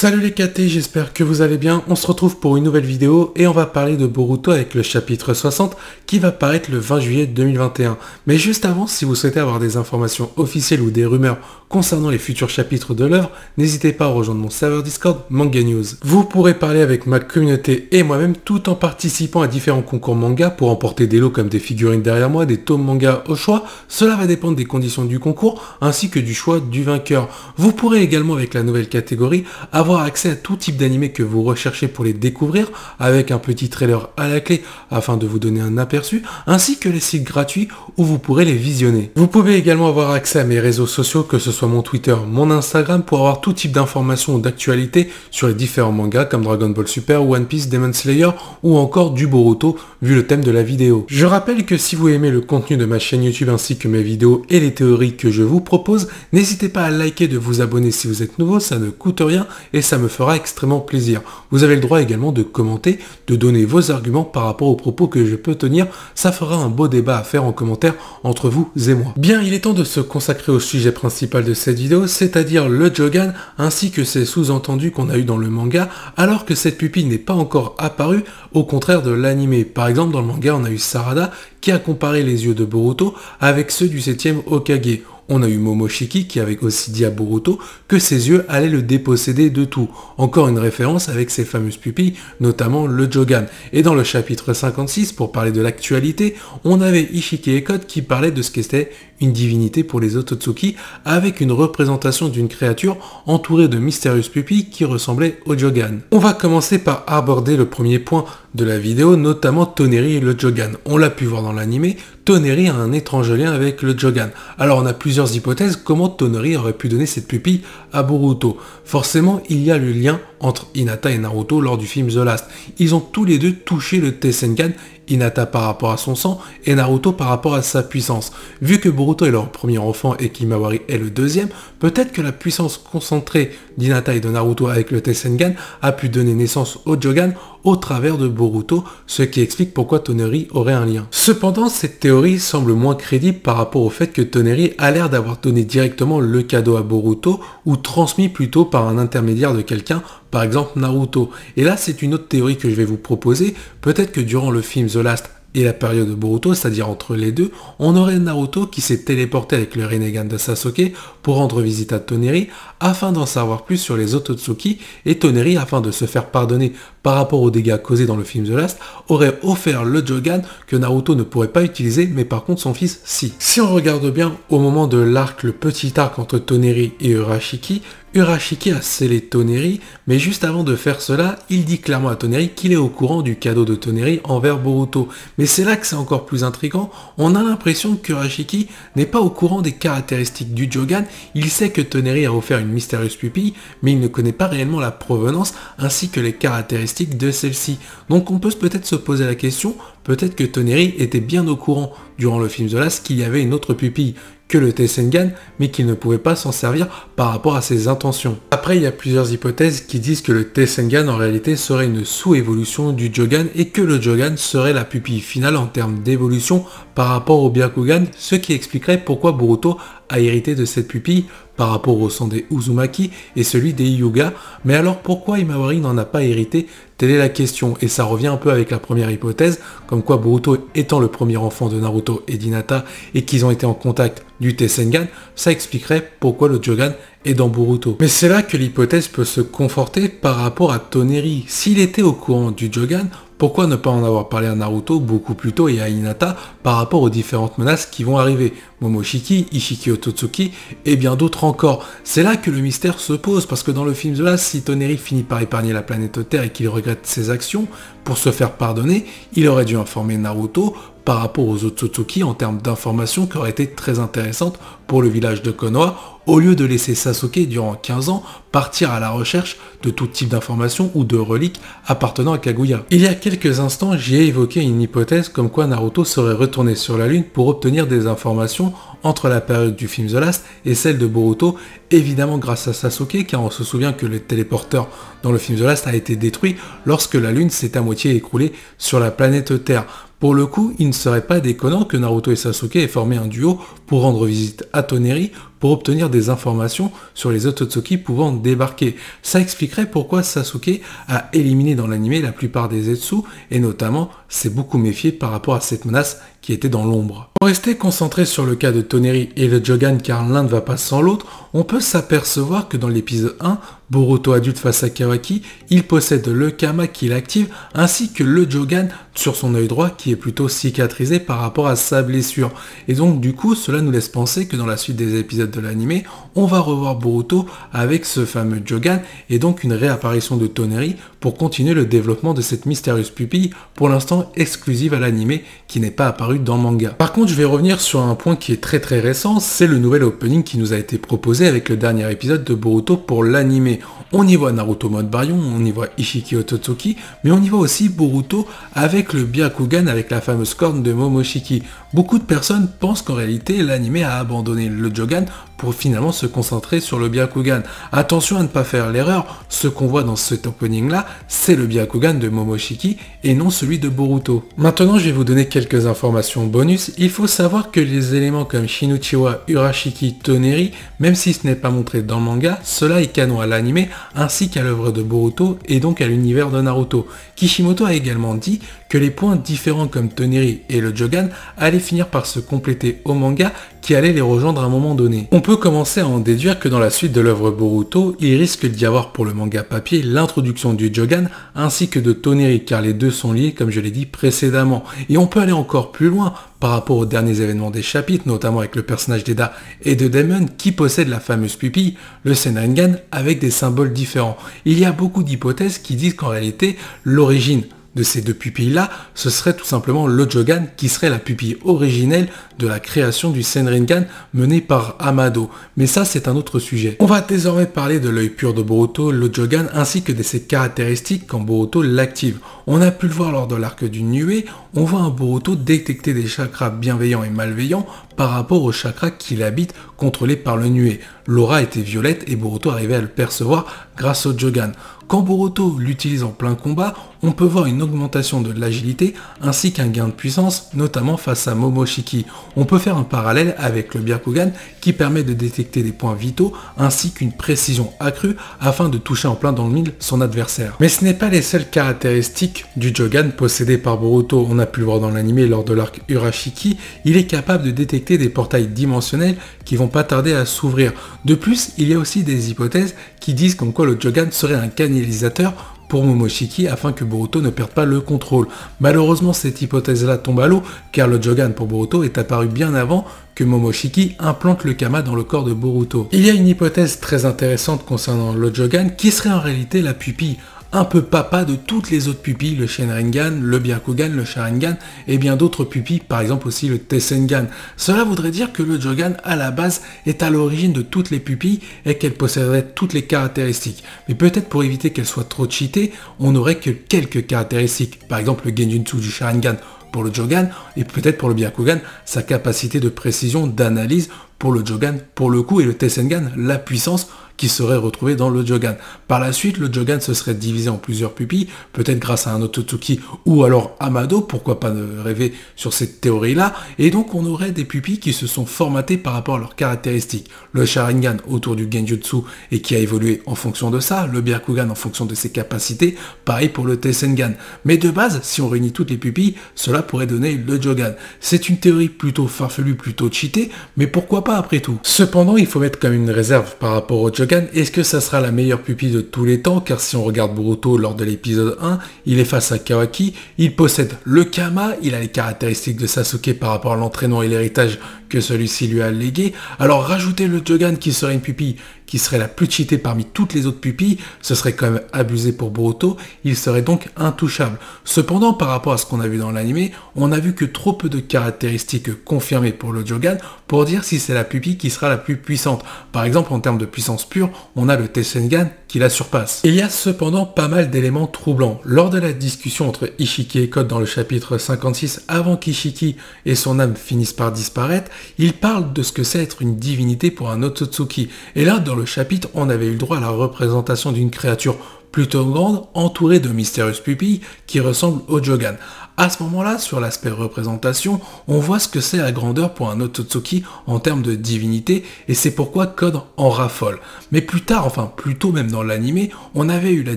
Salut les KT, j'espère que vous allez bien. On se retrouve pour une nouvelle vidéo et on va parler de Boruto avec le chapitre 60 qui va paraître le 20 juillet 2021. Mais juste avant, si vous souhaitez avoir des informations officielles ou des rumeurs concernant les futurs chapitres de l'œuvre, n'hésitez pas à rejoindre mon serveur Discord Manga News. Vous pourrez parler avec ma communauté et moi-même tout en participant à différents concours manga pour emporter des lots comme des figurines derrière moi, des tomes manga au choix. Cela va dépendre des conditions du concours ainsi que du choix du vainqueur. Vous pourrez également avec la nouvelle catégorie avoir accès à tout type d'animé que vous recherchez pour les découvrir avec un petit trailer à la clé afin de vous donner un aperçu ainsi que les sites gratuits où vous pourrez les visionner. Vous pouvez également avoir accès à mes réseaux sociaux, que ce soit mon Twitter, mon Instagram, pour avoir tout type d'informations ou d'actualités sur les différents mangas comme Dragon Ball Super, One Piece, Demon Slayer ou encore du Boruto vu le thème de la vidéo. Je rappelle que si vous aimez le contenu de ma chaîne YouTube ainsi que mes vidéos et les théories que je vous propose, n'hésitez pas à liker, de vous abonner si vous êtes nouveau, ça ne coûte rien et ça me fera extrêmement plaisir. Vous avez le droit également de commenter, de donner vos arguments par rapport aux propos que je peux tenir, ça fera un beau débat à faire en commentaire entre vous et moi. Bien, il est temps de se consacrer au sujet principal de cette vidéo, c'est-à-dire le Jogan ainsi que ses sous-entendus qu'on a eu dans le manga, alors que cette pupille n'est pas encore apparue, au contraire de l'anime. Par exemple, dans le manga, on a eu Sarada qui a comparé les yeux de Boruto avec ceux du 7e Hokage. On a eu Momoshiki qui avait aussi dit à Boruto que ses yeux allaient le déposséder de tout. Encore une référence avec ses fameuses pupilles, notamment le Jogan. Et dans le chapitre 56, pour parler de l'actualité, on avait Ishiki Ekot qui parlait de ce qu'était une divinité pour les Otsutsuki, avec une représentation d'une créature entourée de mystérieuses pupilles qui ressemblaient au Jogan. On va commencer par aborder le premier point de la vidéo, notamment Toneri et le Jogan. On l'a pu voir dans l'anime, Toneri a un étrange lien avec le Jogan. Alors on a plusieurs hypothèses comment Toneri aurait pu donner cette pupille à Boruto. Forcément, il y a le lien entre Hinata et Naruto lors du film The Last. Ils ont tous les deux touché le Tessengan, Hinata par rapport à son sang et Naruto par rapport à sa puissance. Vu que Boruto est leur premier enfant et qu'Himawari est le deuxième, peut-être que la puissance concentrée d'Hinata et de Naruto avec le Tessengan a pu donner naissance au Jogan au travers de Boruto, ce qui explique pourquoi Toneri aurait un lien. Cependant, cette théorie semble moins crédible par rapport au fait que Toneri a l'air d'avoir donné directement le cadeau à Boruto ou transmis plutôt par un intermédiaire de quelqu'un, par exemple Naruto. Et là, c'est une autre théorie que je vais vous proposer. Peut-être que durant le film The Last et la période de Boruto, c'est-à-dire entre les deux, on aurait Naruto qui s'est téléporté avec le Rinnegan de Sasuke pour rendre visite à Toneri afin d'en savoir plus sur les Otsutsuki, et Toneri, afin de se faire pardonner par rapport aux dégâts causés dans le film The Last, aurait offert le Jogan que Naruto ne pourrait pas utiliser, mais par contre son fils si. Si on regarde bien, au moment de l'arc, le petit arc entre Toneri et Urashiki, Urashiki a scellé Toneri, mais juste avant de faire cela, il dit clairement à Toneri qu'il est au courant du cadeau de Toneri envers Boruto. Mais c'est là que c'est encore plus intriguant, on a l'impression qu'Urashiki n'est pas au courant des caractéristiques du Jogan, il sait que Toneri a offert une mystérieuse pupille, mais il ne connaît pas réellement la provenance ainsi que les caractéristiques de celle-ci. Donc on peut peut-être se poser la question, peut-être que Toneri était bien au courant durant le film The Last qu'il y avait une autre pupille que le Tessengan, mais qu'il ne pouvait pas s'en servir par rapport à ses intentions. Après, il y a plusieurs hypothèses qui disent que le Tessengan en réalité serait une sous-évolution du Jogan et que le Jogan serait la pupille finale en termes d'évolution par rapport au Byakugan, ce qui expliquerait pourquoi Boruto a hérité de cette pupille par rapport au sang des Uzumaki et celui des Hyuga. Mais alors pourquoi Himawari n'en a pas hérité? Telle est la question, et ça revient un peu avec la première hypothèse, comme quoi Boruto étant le premier enfant de Naruto et d'Hinata et qu'ils ont été en contact du Tessengan, ça expliquerait pourquoi le Jogan est dans Boruto. Mais c'est là que l'hypothèse peut se conforter par rapport à Toneri. S'il était au courant du Jogan, pourquoi ne pas en avoir parlé à Naruto beaucoup plus tôt et à Hinata par rapport aux différentes menaces qui vont arriver? Momoshiki, Ishiki Otsutsuki et bien d'autres encore. C'est là que le mystère se pose, parce que dans le film The Last, si Toneri finit par épargner la planète Terre et qu'il regrette ses actions, pour se faire pardonner, il aurait dû informer Naruto par rapport aux Otsutsuki en termes d'informations qui auraient été très intéressantes pour le village de Konoha, au lieu de laisser Sasuke durant 15 ans partir à la recherche de tout type d'informations ou de reliques appartenant à Kaguya. Il y a quelques instants, j'ai évoqué une hypothèse comme quoi Naruto serait retourné sur la Lune pour obtenir des informations entre la période du film The Last et celle de Boruto, évidemment grâce à Sasuke, car on se souvient que le téléporteur dans le film The Last a été détruit lorsque la Lune s'est à moitié écroulée sur la planète Terre. Pour le coup, il ne serait pas déconnant que Naruto et Sasuke aient formé un duo pour rendre visite à Toneri pour obtenir des informations sur les Otsutsuki pouvant débarquer. Ça expliquerait pourquoi Sasuke a éliminé dans l'anime la plupart des Zetsu, et notamment s'est beaucoup méfié par rapport à cette menace qui était dans l'ombre. Pour rester concentré sur le cas de Toneri et le Jogan, car l'un ne va pas sans l'autre, on peut s'apercevoir que dans l'épisode 1, Boruto adulte face à Kawaki, il possède le Kama qu'il active, ainsi que le Jogan sur son œil droit qui est plutôt cicatrisé par rapport à sa blessure. Et donc du coup, cela nous laisse penser que dans la suite des épisodes de l'anime, on va revoir Boruto avec ce fameux Jogan, et donc une réapparition de Toneri pour continuer le développement de cette mystérieuse pupille, pour l'instant exclusive à l'anime, qui n'est pas apparue dans le manga. Par contre, je vais revenir sur un point qui est très récent, c'est le nouvel opening qui nous a été proposé avec le dernier épisode de Boruto pour l'anime. On y voit Naruto mode Baryon, on y voit Ishiki Otsutsuki, mais on y voit aussi Boruto avec le Byakugan, avec la fameuse corne de Momoshiki. Beaucoup de personnes pensent qu'en réalité l'anime a abandonné le Jogan pour finalement se concentrer sur le Byakugan. Attention à ne pas faire l'erreur, ce qu'on voit dans cet opening là, c'est le Byakugan de Momoshiki et non celui de Boruto. Maintenant, je vais vous donner quelques informations bonus. Il faut savoir que les éléments comme Shinichiwa, Urashiki, Toneri, même si ce n'est pas montré dans le manga, cela est canon à l'anime ainsi qu'à l'œuvre de Boruto et donc à l'univers de Naruto. Kishimoto a également dit que les points différents comme Toneri et le Jogan allaient finir par se compléter au manga qui allait les rejoindre à un moment donné. On peut commencer à en déduire que dans la suite de l'œuvre Boruto, il risque d'y avoir pour le manga papier l'introduction du Jogan ainsi que de Toneri, car les deux sont liés comme je l'ai dit précédemment. Et on peut aller encore plus loin par rapport aux derniers événements des chapitres, notamment avec le personnage d'Eda et de Daemon qui possède la fameuse pupille, le Senringan, avec des symboles différents. Il y a beaucoup d'hypothèses qui disent qu'en réalité, l'origine de ces deux pupilles-là, ce serait tout simplement le Jogan qui serait la pupille originelle de la création du Senringan menée par Amado. Mais ça, c'est un autre sujet. On va désormais parler de l'œil pur de Boruto, le Jogan, ainsi que de ses caractéristiques quand Boruto l'active. On a pu le voir lors de l'arc du Nuée, on voit un Boruto détecter des chakras bienveillants et malveillants par rapport aux chakras qu'il habite contrôlés par le Nuée. L'aura était violette et Boruto arrivait à le percevoir grâce au Jogan. Quand Boruto l'utilise en plein combat, on peut voir une augmentation de l'agilité ainsi qu'un gain de puissance, notamment face à Momoshiki. On peut faire un parallèle avec le Byakugan qui permet de détecter des points vitaux ainsi qu'une précision accrue afin de toucher en plein dans le mille son adversaire. Mais ce n'est pas les seules caractéristiques du Jogan possédées par Boruto. On a pu le voir dans l'anime lors de l'arc Urashiki, il est capable de détecter des portails dimensionnels qui vont pas tarder à s'ouvrir. De plus, il y a aussi des hypothèses qui disent comme quoi le Jogan serait un canalisateur pour Momoshiki afin que Boruto ne perde pas le contrôle. Malheureusement, cette hypothèse-là tombe à l'eau car le Jogan pour Boruto est apparu bien avant que Momoshiki implante le Kama dans le corps de Boruto. Il y a une hypothèse très intéressante concernant le Jogan qui serait en réalité la pupille un peu papa de toutes les autres pupilles, le Shenringan, le Byakugan, le Sharingan et bien d'autres pupilles, par exemple aussi le Tessengan. Cela voudrait dire que le Jogan à la base est à l'origine de toutes les pupilles et qu'elle posséderait toutes les caractéristiques. Mais peut-être pour éviter qu'elle soit trop cheatée, on n'aurait que quelques caractéristiques, par exemple le Genjutsu du Sharingan pour le Jogan et peut-être pour le Byakugan sa capacité de précision, d'analyse, pour le Jogan pour le coup et le Tessengan la puissance qui serait retrouvée dans le Jogan. Par la suite, le Jogan se serait divisé en plusieurs pupilles, peut-être grâce à un Otsutsuki ou alors Amado, pourquoi pas rêver sur cette théorie-là, et donc on aurait des pupilles qui se sont formatées par rapport à leurs caractéristiques. Le Sharingan autour du Genjutsu et qui a évolué en fonction de ça, le Byakugan en fonction de ses capacités, pareil pour le Tessengan. Mais de base, si on réunit toutes les pupilles, cela pourrait donner le Jogan. C'est une théorie plutôt farfelue, plutôt cheatée, mais pourquoi pas après tout. Cependant, il faut mettre comme une réserve par rapport au Jogan. Est-ce que ça sera la meilleure pupille de tous les temps? Car si on regarde Boruto lors de l'épisode 1, il est face à Kawaki, il possède le Kama, il a les caractéristiques de Sasuke par rapport à l'entraînement et l'héritage que celui-ci lui a légué. Alors rajouter le Jogan qui serait une pupille qui serait la plus cheatée parmi toutes les autres pupilles, ce serait quand même abusé pour Boruto, il serait donc intouchable. Cependant, par rapport à ce qu'on a vu dans l'anime, on a vu que trop peu de caractéristiques confirmées pour le Jogan pour dire si c'est la pupille qui sera la plus puissante. Par exemple, en termes de puissance pure, on a le Tessengan qui la surpasse. Il y a cependant pas mal d'éléments troublants. Lors de la discussion entre Ishiki et Code dans le chapitre 56, avant qu'Ishiki et son âme finissent par disparaître, il parle de ce que c'est être une divinité pour un Otsutsuki. Et là, dans le chapitre, on avait eu le droit à la représentation d'une créature plutôt grande, entourée de mystérieuses pupilles qui ressemblent au Jogan. À ce moment-là, sur l'aspect représentation, on voit ce que c'est la grandeur pour un Otsutsuki en termes de divinité, et c'est pourquoi Code en raffole. Mais plus tard, enfin plutôt même dans l'anime, on avait eu la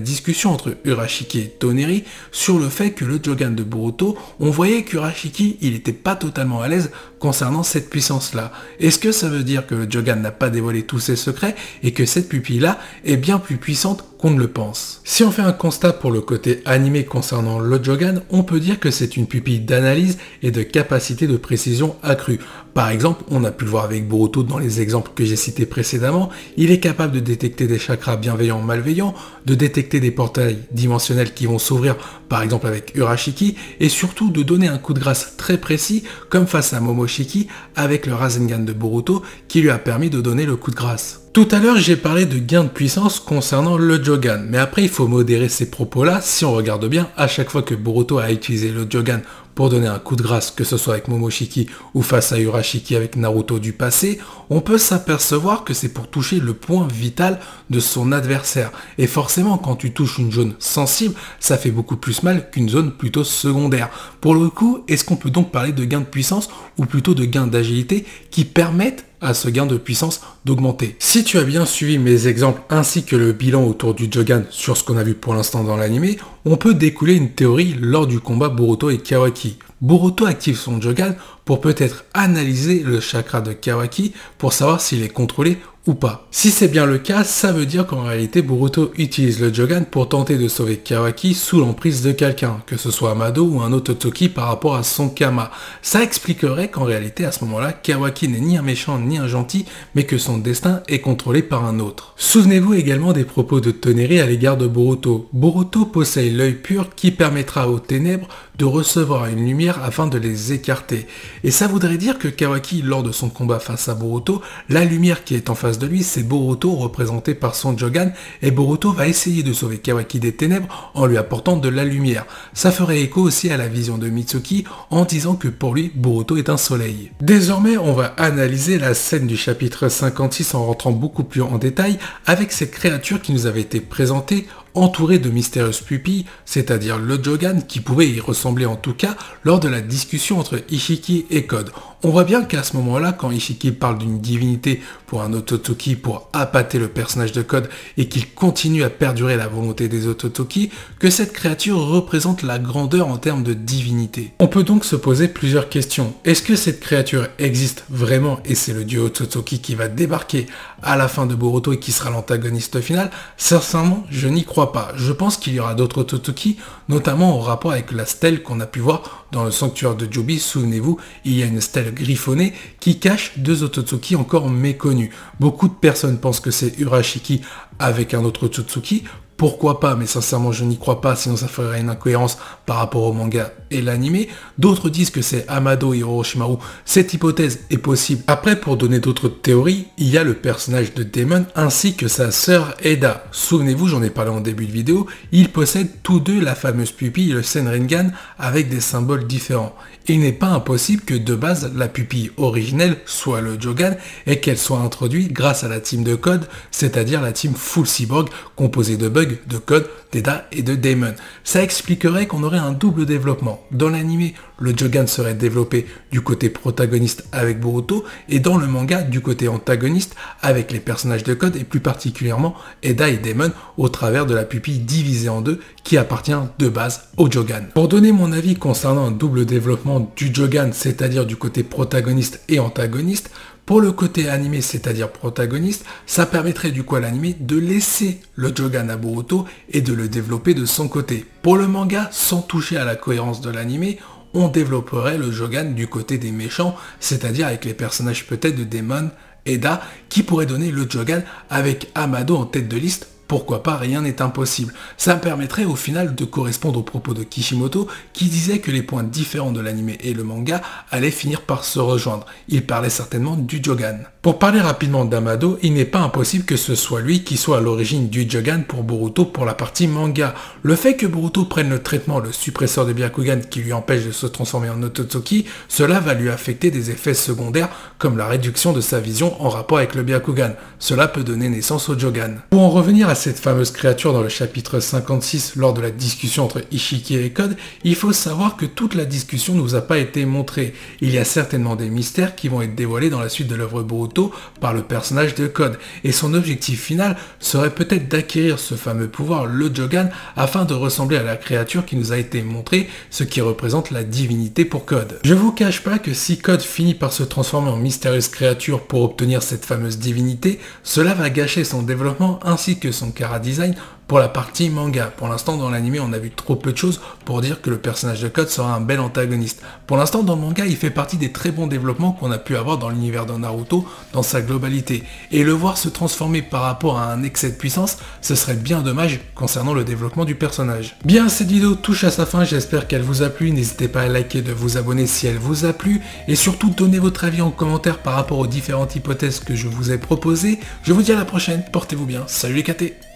discussion entre Urashiki et Toneri sur le fait que le Jogan de Boruto, on voyait qu'Urashiki, il n'était pas totalement à l'aise concernant cette puissance-là. Est-ce que ça veut dire que le Jogan n'a pas dévoilé tous ses secrets et que cette pupille-là est bien plus puissante qu'on ne le pense? Si on fait un constat pour le côté animé concernant le Jogan, on peut dire que c'est une pupille d'analyse et de capacité de précision accrue. Par exemple, on a pu le voir avec Boruto dans les exemples que j'ai cités précédemment, il est capable de détecter des chakras bienveillants ou malveillants, de détecter des portails dimensionnels qui vont s'ouvrir, par exemple avec Urashiki, et surtout de donner un coup de grâce très précis, comme face à Momoshiki avec le Rasengan de Boruto qui lui a permis de donner le coup de grâce. Tout à l'heure, j'ai parlé de gain de puissance concernant le Jogan, mais après il faut modérer ces propos-là. Si on regarde bien, à chaque fois que Boruto a utilisé le Jogan pour donner un coup de grâce, que ce soit avec Momoshiki ou face à Urashiki avec Naruto du passé, on peut s'apercevoir que c'est pour toucher le point vital de son adversaire. Et forcément, quand tu touches une zone sensible, ça fait beaucoup plus mal qu'une zone plutôt secondaire. Pour le coup, est-ce qu'on peut donc parler de gain de puissance ou plutôt de gain d'agilité qui permettent à ce gain de puissance d'augmenter? Si tu as bien suivi mes exemples ainsi que le bilan autour du Jogan sur ce qu'on a vu pour l'instant dans l'anime, on peut découler une théorie lors du combat Boruto et Kawaki. Boruto active son Jogan pour peut-être analyser le chakra de Kawaki pour savoir s'il est contrôlé ou pas. Si c'est bien le cas, ça veut dire qu'en réalité Boruto utilise le Jogan pour tenter de sauver Kawaki sous l'emprise de quelqu'un, que ce soit Amado ou un Otsutsuki par rapport à son Kama. Ça expliquerait qu'en réalité à ce moment-là, Kawaki n'est ni un méchant ni un gentil, mais que son destin est contrôlé par un autre. Souvenez-vous également des propos de Toneri à l'égard de Boruto. Boruto possède l'œil pur qui permettra aux ténèbres de recevoir une lumière afin de les écarter. Et ça voudrait dire que Kawaki, lors de son combat face à Boruto, la lumière qui est en face de lui, c'est Boruto représenté par son Jogan, et Boruto va essayer de sauver Kawaki des ténèbres en lui apportant de la lumière. Ça ferait écho aussi à la vision de Mitsuki en disant que pour lui, Boruto est un soleil. Désormais, on va analyser la scène du chapitre 56 en rentrant beaucoup plus en détail avec cette créature qui nous avait été présentée entouré de mystérieuses pupilles, c'est-à-dire le Jogan qui pouvait y ressembler en tout cas lors de la discussion entre Ishiki et Code. On voit bien qu'à ce moment-là, quand Ishiki parle d'une divinité pour un Otsutsuki pour appâter le personnage de Code et qu'il continue à perdurer la volonté des Otsutsuki, que cette créature représente la grandeur en termes de divinité. On peut donc se poser plusieurs questions. Est-ce que cette créature existe vraiment et c'est le dieu Otsutsuki qui va débarquer à la fin de Boruto et qui sera l'antagoniste final? Sincèrement, je n'y crois pas. Je pense qu'il y aura d'autres Otsutsuki, notamment en rapport avec la stèle qu'on a pu voir dans le sanctuaire de Jobi. Souvenez-vous, il y a une stèle griffonnée qui cache deux Otsutsuki encore méconnus. Beaucoup de personnes pensent que c'est Urashiki avec un autre Otsutsuki. Pourquoi pas, mais sincèrement je n'y crois pas, sinon ça ferait une incohérence par rapport au manga et l'anime. D'autres disent que c'est Amado et Orochimaru. Cette hypothèse est possible. Après, pour donner d'autres théories, il y a le personnage de Daemon ainsi que sa sœur Eda. Souvenez-vous, j'en ai parlé en début de vidéo, ils possèdent tous deux la fameuse pupille, le Senringan, avec des symboles différents. Il n'est pas impossible que de base, la pupille originelle soit le Jogan et qu'elle soit introduite grâce à la team de Code, c'est-à-dire la team Full Cyborg composée de Bug, de Code, d'Eda et de Daemon. Ça expliquerait qu'on aurait un double développement. Dans l'anime, le Jogan serait développé du côté protagoniste avec Boruto et dans le manga du côté antagoniste avec les personnages de Code et plus particulièrement Eda et Daemon au travers de la pupille divisée en deux qui appartient de base au Jogan. Pour donner mon avis concernant un double développement du Jogan, c'est-à-dire du côté protagoniste et antagoniste, pour le côté animé, c'est-à-dire protagoniste, ça permettrait du coup à l'anime de laisser le Jogan à Boruto et de le développer de son côté. Pour le manga, sans toucher à la cohérence de l'anime, on développerait le Jogan du côté des méchants, c'est-à-dire avec les personnages peut-être de Daemon, Eda, qui pourrait donner le Jogan avec Amado en tête de liste. Pourquoi pas, rien n'est impossible. Ça me permettrait au final de correspondre aux propos de Kishimoto qui disait que les points différents de l'anime et le manga allaient finir par se rejoindre. Il parlait certainement du Jogan. Pour parler rapidement d'Amado, il n'est pas impossible que ce soit lui qui soit à l'origine du Jogan pour Boruto pour la partie manga. Le fait que Boruto prenne le traitement, le suppresseur de Byakugan qui lui empêche de se transformer en Otsutsuki, cela va lui affecter des effets secondaires comme la réduction de sa vision en rapport avec le Byakugan. Cela peut donner naissance au Jogan. Pour en revenir à cette fameuse créature dans le chapitre 56 lors de la discussion entre Ishiki et Code, il faut savoir que toute la discussion nous a pas été montrée. Il y a certainement des mystères qui vont être dévoilés dans la suite de l'œuvre Boruto par le personnage de Code, et son objectif final serait peut-être d'acquérir ce fameux pouvoir, le Jogan, afin de ressembler à la créature qui nous a été montrée, ce qui représente la divinité pour Code. Je vous cache pas que si Code finit par se transformer en mystérieuse créature pour obtenir cette fameuse divinité, cela va gâcher son développement ainsi que son chara design pour la partie manga. Pour l'instant dans l'anime on a vu trop peu de choses pour dire que le personnage de Code sera un bel antagoniste. Pour l'instant dans le manga il fait partie des très bons développements qu'on a pu avoir dans l'univers de Naruto dans sa globalité. Et le voir se transformer par rapport à un excès de puissance, ce serait bien dommage concernant le développement du personnage. Bien, cette vidéo touche à sa fin, j'espère qu'elle vous a plu. N'hésitez pas à liker, de vous abonner si elle vous a plu. Et surtout donnez votre avis en commentaire par rapport aux différentes hypothèses que je vous ai proposées. Je vous dis à la prochaine, portez-vous bien, salut les KT.